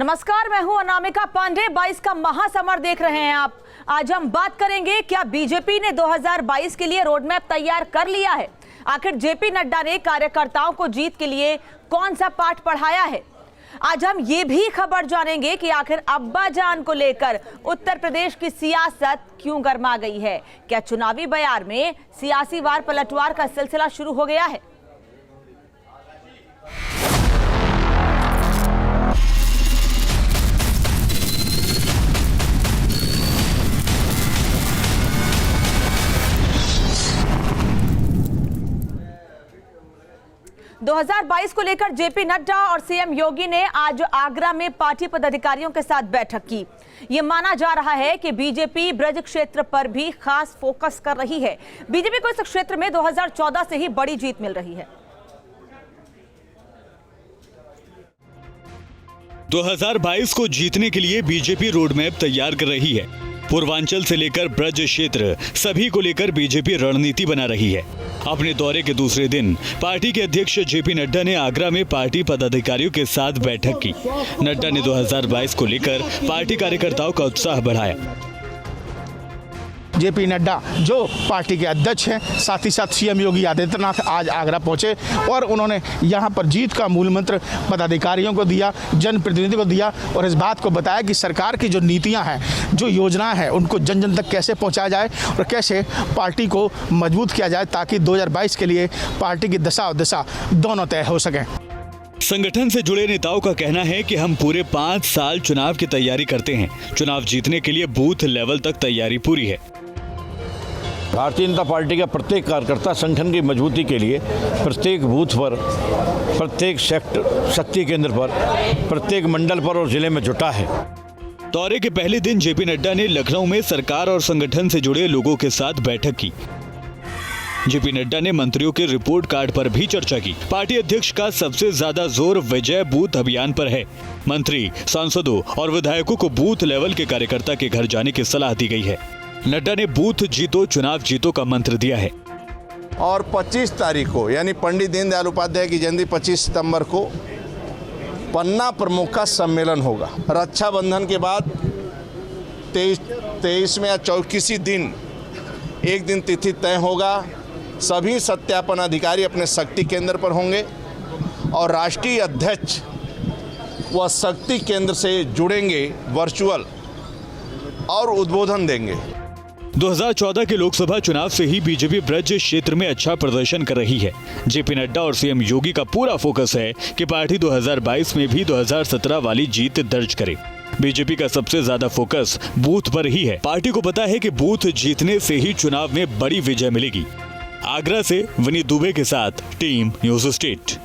नमस्कार, मैं हूं अनामिका पांडे। 22 का महासमर देख रहे हैं आप। आज हम बात करेंगे, क्या बीजेपी ने 2022 के लिए रोडमैप तैयार कर लिया है? आखिर जेपी नड्डा ने कार्यकर्ताओं को जीत के लिए कौन सा पाठ पढ़ाया है? आज हम ये भी खबर जानेंगे कि आखिर अब्बा जान को लेकर उत्तर प्रदेश की सियासत क्यों गर्मा गई है। क्या चुनावी बयार में सियासी वार पलटवार का सिलसिला शुरू हो गया है? – 2022 को लेकर जेपी नड्डा और सीएम योगी ने आज आगरा में पार्टी पदाधिकारियों के साथ बैठक की। ये माना जा रहा है कि बीजेपी ब्रज क्षेत्र पर भी खास फोकस कर रही है। बीजेपी को इस क्षेत्र में 2014 से ही बड़ी जीत मिल रही है। 2022 को जीतने के लिए बीजेपी रोडमैप तैयार कर रही है। पूर्वांचल से लेकर ब्रज क्षेत्र सभी को लेकर बीजेपी रणनीति बना रही है। अपने दौरे के दूसरे दिन पार्टी के अध्यक्ष जेपी नड्डा ने आगरा में पार्टी पदाधिकारियों के साथ बैठक की। नड्डा ने 2022 को लेकर पार्टी कार्यकर्ताओं का उत्साह बढ़ाया। जेपी नड्डा जो पार्टी के अध्यक्ष हैं, साथ ही साथ सीएम योगी आदित्यनाथ आज आगरा पहुंचे और उन्होंने यहां पर जीत का मूल मंत्र पदाधिकारियों को दिया, जनप्रतिनिधियों को दिया और इस बात को बताया कि सरकार की जो नीतियां हैं, जो योजनाएं हैं, उनको जन जन तक कैसे पहुंचाया जाए और कैसे पार्टी को मजबूत किया जाए ताकि 2022 के लिए पार्टी की दशा और दिशा दोनों तय हो सकें। संगठन से जुड़े नेताओं का कहना है कि हम पूरे 5 साल चुनाव की तैयारी करते हैं। चुनाव जीतने के लिए बूथ लेवल तक तैयारी पूरी है। भारतीय जनता पार्टी का प्रत्येक कार्यकर्ता संगठन की मजबूती के लिए प्रत्येक बूथ पर, प्रत्येक सेक्टर शक्ति केंद्र पर, प्रत्येक मंडल पर और जिले में जुटा है। दौरे के पहले दिन जेपी नड्डा ने लखनऊ में सरकार और संगठन से जुड़े लोगों के साथ बैठक की। जेपी नड्डा ने मंत्रियों के रिपोर्ट कार्ड पर भी चर्चा की। पार्टी अध्यक्ष का सबसे ज्यादा जोर विजय बूथ अभियान पर है। मंत्री, सांसदों और विधायकों को बूथ लेवल के कार्यकर्ता के घर जाने की सलाह दी गई है। नड्डा ने बूथ जीतो चुनाव जीतो का मंत्र दिया है। और 25 तारीख को यानी पंडित दीनदयाल उपाध्याय की जयंती 25 सितंबर को पन्ना प्रमुख का सम्मेलन होगा। रक्षाबंधन के बाद 23 में या 24 दिन एक दिन तिथि तय होगा। सभी सत्यापन अधिकारी अपने शक्ति केंद्र पर होंगे और राष्ट्रीय अध्यक्ष वह शक्ति केंद्र से जुड़ेंगे वर्चुअल और उद्बोधन देंगे। 2014 के लोकसभा चुनाव से ही बीजेपी ब्रज क्षेत्र में अच्छा प्रदर्शन कर रही है। जेपी नड्डा और सीएम योगी का पूरा फोकस है कि पार्टी 2022 में भी 2017 वाली जीत दर्ज करे। बीजेपी का सबसे ज्यादा फोकस बूथ पर ही है। पार्टी को पता है कि बूथ जीतने से ही चुनाव में बड़ी विजय मिलेगी। आगरा से विनीत दुबे के साथ टीम न्यूज स्टेट।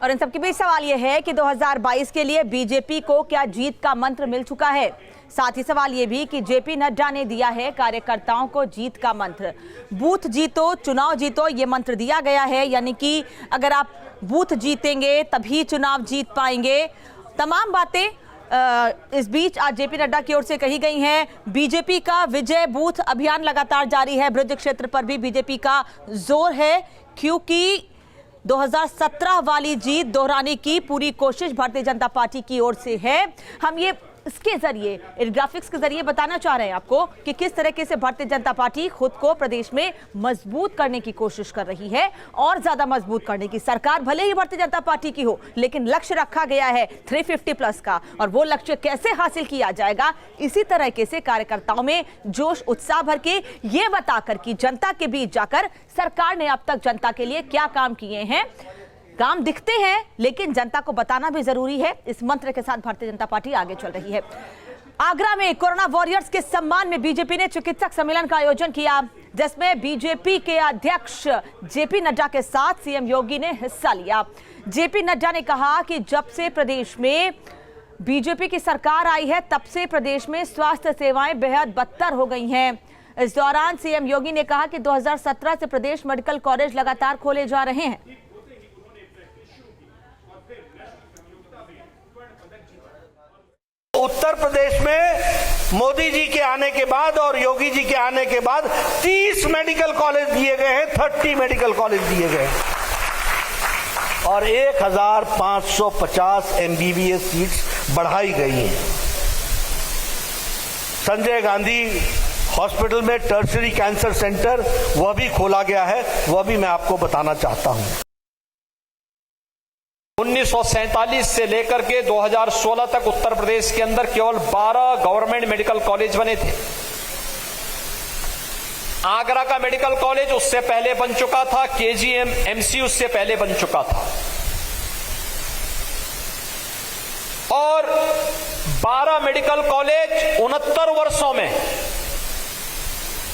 और इन सबके बीच सवाल यह है कि 2022 के लिए बीजेपी को क्या जीत का मंत्र मिल चुका है? साथ ही सवाल यह भी कि जेपी नड्डा ने दिया है कार्यकर्ताओं को जीत का मंत्र। बूथ जीतो चुनाव जीतो ये मंत्र दिया गया है, यानी कि अगर आप बूथ जीतेंगे तभी चुनाव जीत पाएंगे। तमाम बातें इस बीच आज जेपी नड्डा की ओर से कही गई हैं। बीजेपी का विजय बूथ अभियान लगातार जारी है। ब्रज क्षेत्र पर भी बीजेपी का जोर है क्योंकि 2017 वाली जीत दोहराने की पूरी कोशिश भारतीय जनता पार्टी की ओर से है। हम ये इसके जरिए, इन ग्राफिक्स के जरिए बताना चाह रहे हैं आपको कि किस तरीके से भारतीय जनता पार्टी खुद को प्रदेश में मजबूत करने की कोशिश कर रही है और ज्यादा मजबूत करने की। सरकार भले ही भारतीय जनता पार्टी की हो, लेकिन लक्ष्य रखा गया है 350 प्लस का, और वो लक्ष्य कैसे हासिल किया जाएगा, इसी तरीके से कार्यकर्ताओं में जोश उत्साह भर के ये बताकर कि जनता के बीच जाकर सरकार ने अब तक जनता के लिए क्या काम किए हैं। काम दिखते हैं लेकिन जनता को बताना भी जरूरी है। इस मंत्र के साथ भारतीय जनता पार्टी आगे चल रही है। आगरा में कोरोना वॉरियर्स के सम्मान में बीजेपी ने चिकित्सक सम्मेलन का आयोजन किया, जिसमें बीजेपी के अध्यक्ष जेपी नड्डा के साथ सीएम योगी ने हिस्सा लिया। जेपी नड्डा ने कहा कि जब से प्रदेश में बीजेपी की सरकार आई है तब से प्रदेश में स्वास्थ्य सेवाएं बेहद बदतर हो गई हैं। इस दौरान सीएम योगी ने कहा कि 2017 से प्रदेश मेडिकल कॉलेज लगातार खोले जा रहे हैं। उत्तर प्रदेश में मोदी जी के आने के बाद और योगी जी के आने के बाद 30 मेडिकल कॉलेज दिए गए हैं, 30 मेडिकल कॉलेज दिए गए हैं। और 1550 MBBS सीट्स बढ़ाई गई हैं। संजय गांधी हॉस्पिटल में टर्शरी कैंसर सेंटर वह भी खोला गया है, वह भी मैं आपको बताना चाहता हूं। 1947 से लेकर के 2016 तक उत्तर प्रदेश के अंदर केवल 12 गवर्नमेंट मेडिकल कॉलेज बने थे। आगरा का मेडिकल कॉलेज उससे पहले बन चुका था, KGM-MC उससे पहले बन चुका था, और 12 मेडिकल कॉलेज 69 वर्षों में।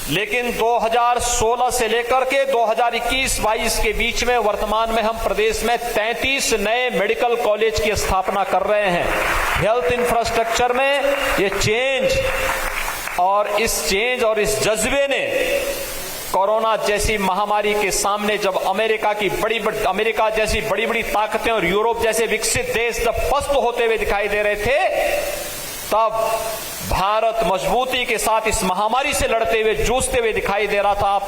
लेकिन 2016 से लेकर के 2021-22 के बीच में वर्तमान में हम प्रदेश में 33 नए मेडिकल कॉलेज की स्थापना कर रहे हैं। हेल्थ इंफ्रास्ट्रक्चर में ये चेंज और इस जज्बे ने कोरोना जैसी महामारी के सामने जब अमेरिका जैसी बड़ी बड़ी ताकतें और यूरोप जैसे विकसित देश जब पस्त होते हुए दिखाई दे रहे थे, तब भारत मजबूती के साथ इस महामारी से लड़ते हुए, जूझते हुए दिखाई दे रहा था।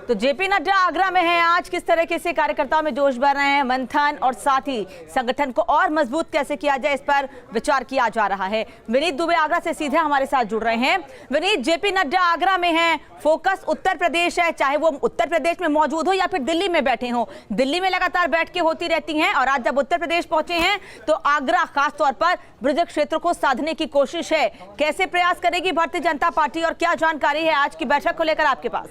तो जेपी नड्डा आगरा में हैं आज। किस तरीके से कार्यकर्ताओं में जोश भर रहे हैं, मंथन और साथ ही संगठन को और मजबूत कैसे किया जाए, इस पर विचार किया जा रहा है। विनीत दुबे आगरा से सीधे हमारे साथ जुड़ रहे हैं। विनीत, जेपी नड्डा आगरा में हैं, फोकस उत्तर प्रदेश है, चाहे वो उत्तर प्रदेश में मौजूद हो या फिर दिल्ली में बैठे हो। दिल्ली में लगातार बैठकें होती रहती हैं और आज जब उत्तर प्रदेश पहुंचे हैं तो आगरा खासतौर पर ब्रज क्षेत्र को साधने की कोशिश है। कैसे प्रयास करेगी भारतीय जनता पार्टी और क्या जानकारी है आज की बैठक को लेकर आपके पास?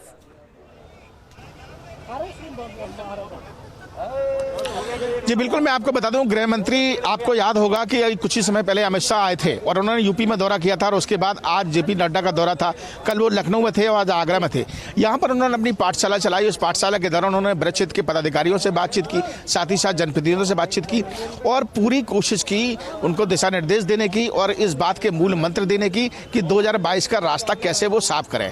जी बिल्कुल, मैं आपको बता दूं, गृह मंत्री, आपको याद होगा कि कुछ ही समय पहले अमित शाह आए थे और उन्होंने यूपी में दौरा किया था और उसके बाद आज जेपी नड्डा का दौरा था। कल वो लखनऊ में थे और आज आगरा में थे। यहाँ पर उन्होंने अपनी पाठशाला चलाई। उस पाठशाला के दौरान उन्होंने ब्रज क्षेत्र के पदाधिकारियों से बातचीत की, साथ ही साथ जनप्रतिनिधियों से बातचीत की और पूरी कोशिश की उनको दिशा निर्देश देने की और इस बात के मूल मंत्र देने की कि 2022 का रास्ता कैसे वो साफ करें।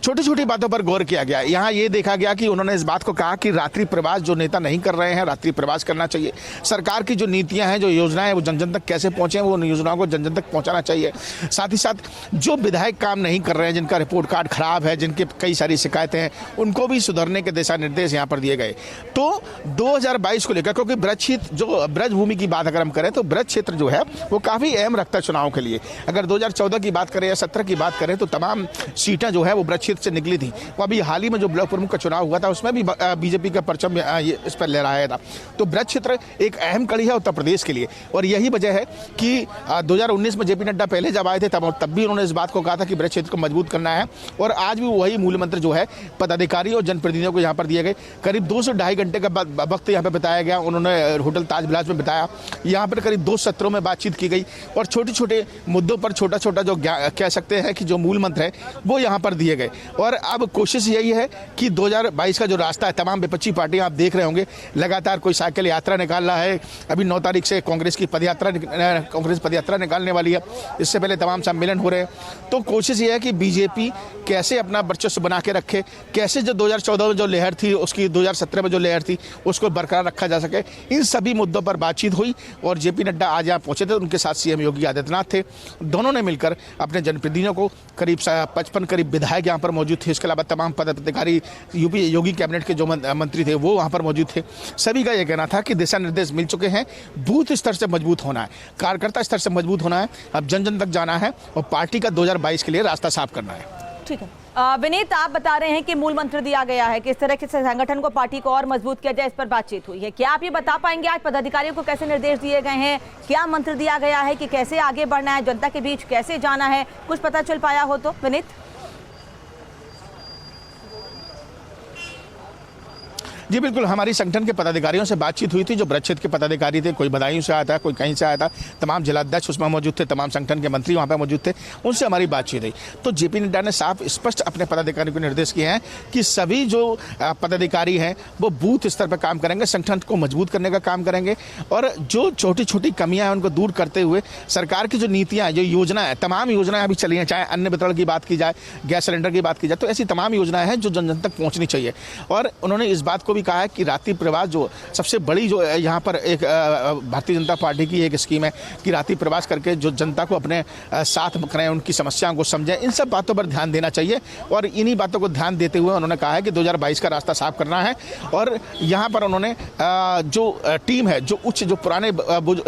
छोटी छोटी बातों पर गौर किया गया। यहाँ ये देखा गया कि उन्होंने इस बात को कहा कि रात्रि प्रवास जो नेता नहीं कर रहे हैं, रात्रि प्रवास करना चाहिए। सरकार की जो नीतियां हैं, जो योजनाएं हैं, वो जन जन तक कैसे पहुंचे, वो योजनाओं को जन जन तक पहुंचाना चाहिए। साथ ही साथ जो विधायक काम नहीं कर रहे हैं, जिनका रिपोर्ट कार्ड खराब है, जिनके कई सारी शिकायतें हैं, उनको भी सुधरने के दिशा निर्देश यहाँ पर दिए गए। तो 2022 को लेकर, क्योंकि ब्रज भूमि की बात अगर हम करें तो ब्रज क्षेत्र जो है वो काफी अहम रखता है चुनाव के लिए। अगर 2014 की बात करें या 17 की बात करें तो तमाम सीटें जो है वो ब्रज क्षेत्र से निकली थी। वो अभी हाल ही में जो ब्लॉक प्रमुख का चुनाव हुआ था उसमें भी बीजेपी का परचम इस पर लहराया था। तो ब्रज क्षेत्र एक अहम कड़ी है उत्तर प्रदेश के लिए और यही वजह है कि 2019 में जेपी नड्डा पहले जब आए थे तब भी उन्होंने इस बात को कहा था कि ब्रज क्षेत्र को मजबूत करना है और आज भी वही मूल मंत्र जो है पदाधिकारी और जनप्रतिनिधियों को यहाँ पर दिए गए। करीब 2 से ढाई घंटे का वक्त यहाँ पर बिताया गया। उन्होंने होटल ताज विलास में बिताया। यहाँ पर करीब 2 सत्रों में बातचीत की गई और छोटे छोटे मुद्दों पर छोटा छोटा जो कह सकते हैं कि जो मूल मंत्र है वो यहाँ पर दिए गए। और अब कोशिश यही है कि 2022 का जो रास्ता है, तमाम विपक्षी पार्टियां आप देख रहे होंगे लगातार कोई साइकिल यात्रा निकाल रहा है। अभी 9 तारीख से कांग्रेस पदयात्रा निकालने वाली है। इससे पहले तमाम सम्मेलन हो रहे हैं। तो कोशिश ये है कि बीजेपी कैसे अपना वर्चस्व बना के रखे, कैसे जो 2014 में जो लहर थी उसकी 2017 में जो लहर थी उसको बरकरार रखा जा सके। इन सभी मुद्दों पर बातचीत हुई और जेपी नड्डा आज यहाँ पहुंचे थे। उनके साथ सीएम योगी आदित्यनाथ थे। दोनों ने मिलकर अपने जनप्रतिनिधियों को, करीब 55 करीब विधायक यहाँ पर मौजूद थे। इसके अलावा तमाम पदाधिकारी, यूपी योगी कैबिनेट के जो मंत्री थे वो वहाँ पर मौजूद थे। सभी का यह कहना था कि दिशा निर्देश मिल चुके हैं। बूथ स्तर से मजबूत होना है, कार्यकर्ता स्तर से मजबूत होना है, अब जन जन तक जाना है और पार्टी का 2022 के लिए रास्ता साफ करना है। ठीक है विनीत, आप बता रहे हैं कि मूल मंत्र दिया गया है, किस तरह के संगठन को, पार्टी को और मजबूत किया जाए, इस पर बातचीत हुई है। क्या आप ये बता पाएंगे आज पदाधिकारियों को कैसे निर्देश दिए गए हैं, क्या मंत्र दिया गया है कि कैसे आगे बढ़ना है, जनता के बीच कैसे जाना है, कुछ पता चल पाया हो तो विनीत? जी बिल्कुल, हमारी संगठन के पदाधिकारियों से बातचीत हुई थी। जो ब्रज क्षेत्र के पदाधिकारी थे, कोई बदायूं से आया था, कोई कहीं से आया था, तमाम जिलाध्यक्ष उसमें मौजूद थे, तमाम संगठन के मंत्री वहाँ पर मौजूद थे। उनसे हमारी बातचीत हुई तो जेपी नड्डा ने साफ स्पष्ट अपने पदाधिकारियों को निर्देश किए हैं कि सभी जो पदाधिकारी हैं वो बूथ स्तर पर काम करेंगे, संगठन को मजबूत करने का काम करेंगे और जो छोटी छोटी कमियां हैं उनको दूर करते हुए सरकार की जो नीतियाँ, जो योजनाएं, तमाम योजनाएं अभी चली हैं, चाहे अन्न वितरण की बात की जाए, गैस सिलेंडर की बात की जाए, तो ऐसी तमाम योजनाएं हैं जो जन जन तक पहुँचनी चाहिए। और उन्होंने इस बात को भी कहा है कि रात्रि प्रवास जो सबसे बड़ी जो यहाँ पर एक भारतीय जनता पार्टी की एक स्कीम है कि रात्रि प्रवास करके जो जनता को अपने साथ करें, उनकी समस्याओं को समझें, इन सब बातों पर ध्यान देना चाहिए। और इन्हीं बातों को ध्यान देते हुए उन्होंने कहा है कि 2022 का रास्ता साफ करना है। और यहाँ पर उन्होंने जो टीम है, जो पुराने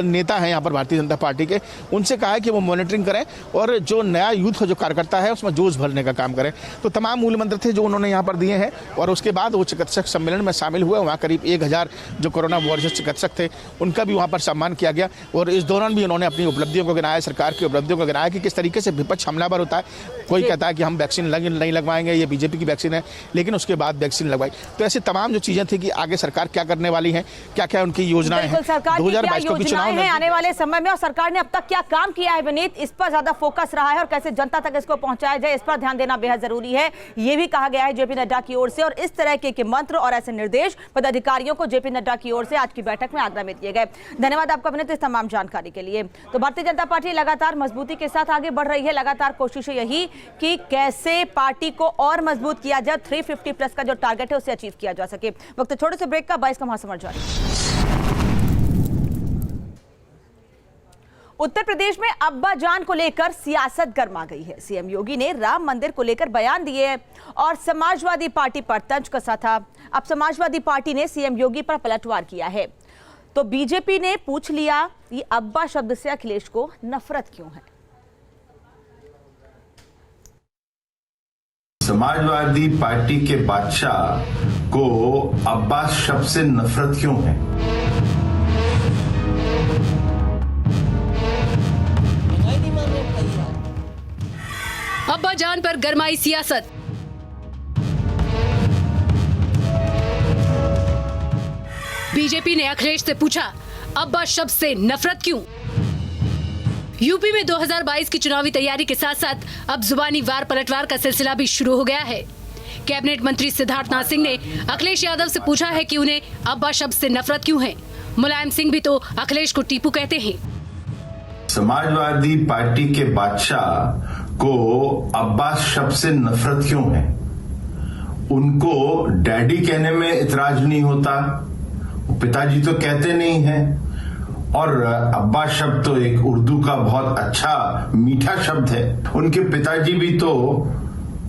नेता हैं यहाँ पर भारतीय जनता पार्टी के, उनसे कहा है कि वो मॉनिटरिंग करें और जो नया यूथ जो कार्यकर्ता है उसमें जोश भरने का काम करें। तो तमाम मूल मंत्र थे जो उन्होंने यहाँ पर दिए हैं। और उसके बाद वो चिकित्सक सम्मेलन में शामिल हुए। वहाँ करीब 1000 जो कोरोना वॉरियर्स चिकित्सक थे उनका भी वहाँ पर सम्मान किया गया। और इस दौरान भी उन्होंने अपनी उपलब्धियों को गिनाया, सरकार की उपलब्धियों को गिनाया कि किस तरीके से विपक्ष हमलावर होता है। कोई कहता है कि हम वैक्सीन नहीं लगवाएंगे, ये बीजेपी की वैक्सीन है, लेकिन उसके बाद वैक्सीन लगवाई। तो ऐसी तमाम जो चीजें थी कि आगे सरकार क्या करने वाली है, क्या क्या उनकी योजनाएं हैं, 2022 को चुनाव में आने वाले समय में, और सरकार ने अब तक क्या काम किया है विनीत, इस पर ज्यादा फोकस रहा है और कैसे जनता तक इसको पहुंचाया जाए, इस पर ध्यान देना बेहद जरूरी है। ये भी कहा गया है जेपी नड्डा की ओर से। और इस तरह के मंत्र और ऐसे निर्देश पदाधिकारियों को जेपी नड्डा की ओर से आज की बैठक में आगरा में दिए गए। धन्यवाद आपका विनीत इस तमाम जानकारी के लिए। तो भारतीय जनता पार्टी लगातार मजबूती के साथ आगे बढ़ रही है। लगातार कोशिश यही कि कैसे पार्टी को और मजबूत किया जाए, 350+ का जो टारगेट है उसे अचीव किया जा सके। वक्त छोटे से ब्रेक का, 22 का महासमर जारी। उत्तर प्रदेश में अब्बा जान को लेकर सियासत गर्मा गई है। सीएम योगी ने राम मंदिर को लेकर बयान दिए और समाजवादी पार्टी पर तंज कसा था। अब समाजवादी पार्टी ने सीएम योगी पर पलटवार किया है। तो बीजेपी ने पूछ लिया, ये अब्बा शब्द से अखिलेश को नफरत क्यों है? समाजवादी पार्टी के बादशाह को अब्बास शब्द से नफरत क्यों है? अब्बा जान पर गरमाई सियासत। बीजेपी ने अखिलेश से पूछा, अब्बा शब्द से नफरत क्यों? यूपी में 2022 की चुनावी तैयारी के साथ साथ अब जुबानी वार पलटवार का सिलसिला भी शुरू हो गया है। कैबिनेट मंत्री सिद्धार्थनाथ सिंह ने अखिलेश यादव से पूछा है कि उन्हें अब्बा शब्द से नफरत क्यों है। मुलायम सिंह भी तो अखिलेश को टीपू कहते हैं। समाजवादी पार्टी के बादशाह को अब्बास शब्द से नफरत क्यों है? उनको डैडी कहने में इतराज नहीं होता, पिताजी तो कहते नहीं हैं। और अब्बास शब्द तो एक उर्दू का बहुत अच्छा मीठा शब्द है। उनके पिताजी भी तो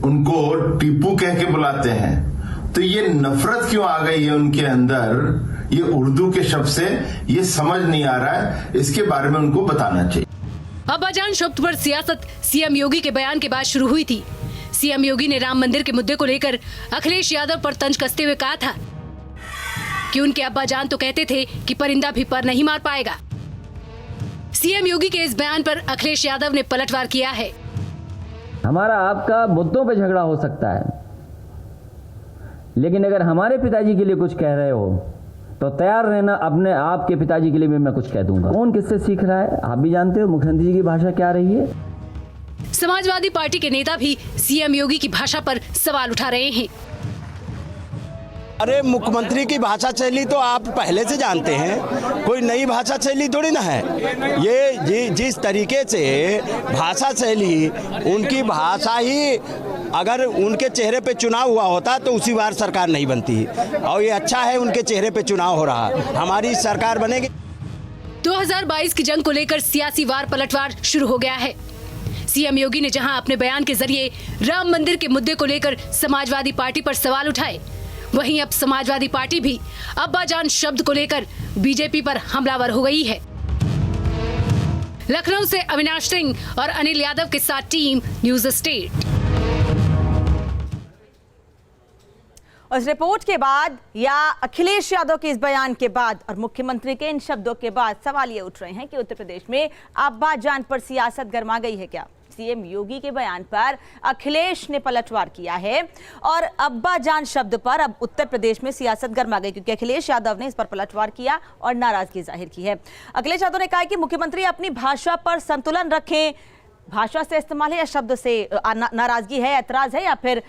उनको टीपू कह के बुलाते हैं। तो ये नफरत क्यों आ गई है उनके अंदर, ये उर्दू के शब्द से, ये समझ नहीं आ रहा है। इसके बारे में उनको बताना चाहिए। अब्बा जान शब्द पर सियासत सीएम योगी के बयान के बाद शुरू हुई थी। सीएम योगी ने राम मंदिर के मुद्दे को लेकर अखिलेश यादव पर तंज कसते हुए कहा था कि उनके अब्बा जान तो कहते थे कि परिंदा भी पर नहीं मार पाएगा। सीएम योगी के इस बयान पर अखिलेश यादव ने पलटवार किया है। हमारा आपका मुद्दों पे झगड़ा हो सकता है, लेकिन अगर हमारे पिताजी के लिए कुछ कह रहे हो तो तैयार रहना, अपने आपके पिताजी के लिए भी मैं कुछ कह दूंगा। कौन किससे सीख रहा है आप भी जानते हो, मुख्यमंत्री जी की भाषा क्या रही है। समाजवादी पार्टी के नेता भी सीएम योगी की भाषा पर सवाल उठा रहे हैं। अरे मुख्यमंत्री की भाषा शैली तो आप पहले से जानते हैं, कोई नई भाषा शैली थोड़ी ना है। ये जिस तरीके से भाषा शैली, उनकी भाषा ही, अगर उनके चेहरे पे चुनाव हुआ होता तो उसी बार सरकार नहीं बनती। और ये अच्छा है उनके चेहरे पे चुनाव हो रहा, हमारी सरकार बनेगी। 2022 की जंग को लेकर सियासी वार पलटवार शुरू हो गया है। सीएम योगी ने जहां अपने बयान के जरिए राम मंदिर के मुद्दे को लेकर समाजवादी पार्टी पर सवाल उठाए, वहीं अब समाजवादी पार्टी भी अब्बा जान शब्द को लेकर बीजेपी पर हमलावर हो गई है। लखनऊ से अविनाश सिंह और अनिल यादव के साथ टीम न्यूज स्टेट। उस रिपोर्ट के बाद या अखिलेश यादव के इस बयान के बाद और मुख्यमंत्री के इन शब्दों के बाद सवाल ये उठ रहे हैं कि उत्तर प्रदेश में अब्बा जान पर सियासत गर्मा गई है क्या? सीएम योगी के बयान पर अखिलेश ने पलटवार किया है और अब्बा जान शब्द पर अब उत्तर प्रदेश में सियासत गर्मा गई, क्योंकि अखिलेश यादव ने इस पर पलटवार किया और नाराजगी जाहिर की है। अखिलेश यादव ने कहा कि मुख्यमंत्री अपनी भाषा पर संतुलन रखें। भाषा से इस्तेमाल है या शब्द से नाराजगी है, ऐतराज है, या फिर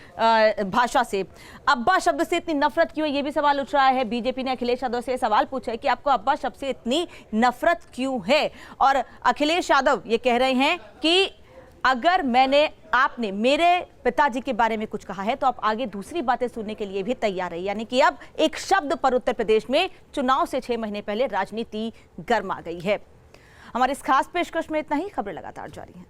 भाषा से? अब्बा शब्द से इतनी नफरत क्यों है, ये भी सवाल उठ रहा है। बीजेपी ने अखिलेश यादव से सवाल पूछा है कि आपको अब्बा शब्द से इतनी नफरत क्यों है। और अखिलेश यादव ये कह रहे हैं कि अगर आपने मेरे पिताजी के बारे में कुछ कहा है तो आप आगे दूसरी बातें सुनने के लिए भी तैयार है। यानी कि अब एक शब्द पर उत्तर प्रदेश में चुनाव से 6 महीने पहले राजनीति गर्मा गई है। हमारी इस खास पेशकश में इतना ही। खबरें लगातार जारी हैं।